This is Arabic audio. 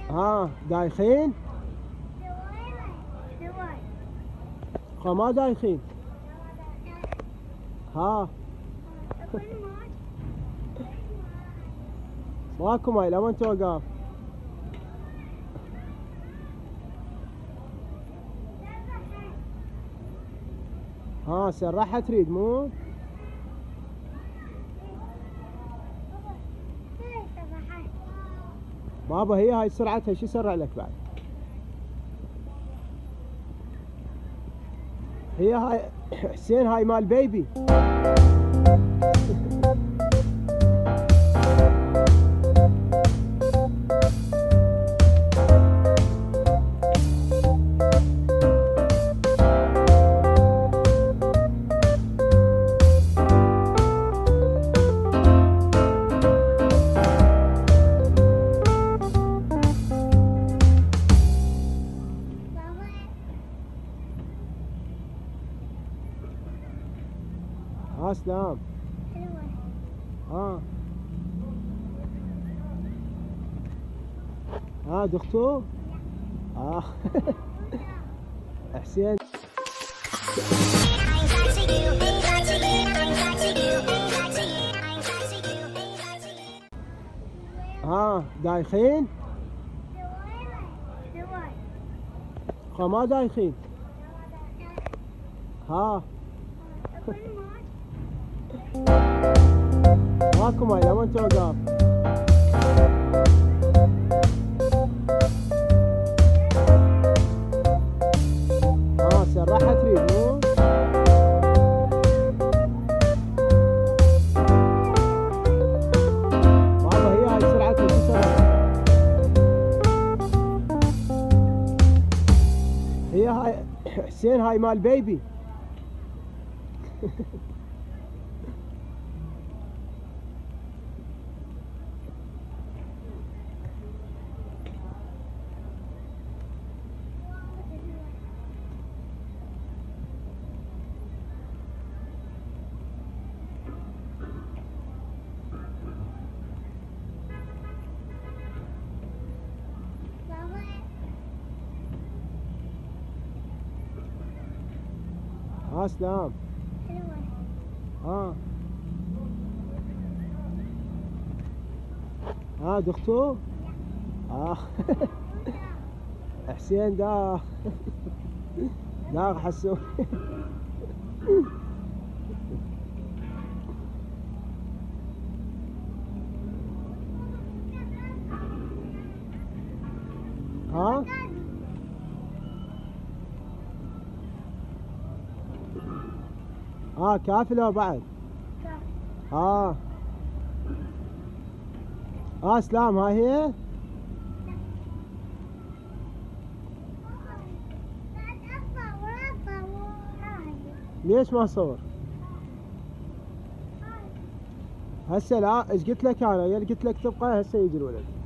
ها دايخين؟ ما دايخين. ها ماكو ماي لما انت وقاف. ها سرحها تريد مو؟ بابا هي هاي سرعتها شو يسرع لك بعد؟ هي هاي حسين هاي مال بيبي. سلام. دختو؟ حسين دايخين؟ ما دايخين. ماكو ماي لما انت وقاف. سرحها تريد مو؟ بابا هي هاي سرعتها شو سرعتها؟ هي هاي حسين هاي مال بيبي. سلام. دختو؟ حسين دا حسون. كافي لو بعد. سلام. هاي هي. ليش ما صور؟ هسه لا ايش قلت لك انا؟ قلت لك تبقى هسه يجي الولد.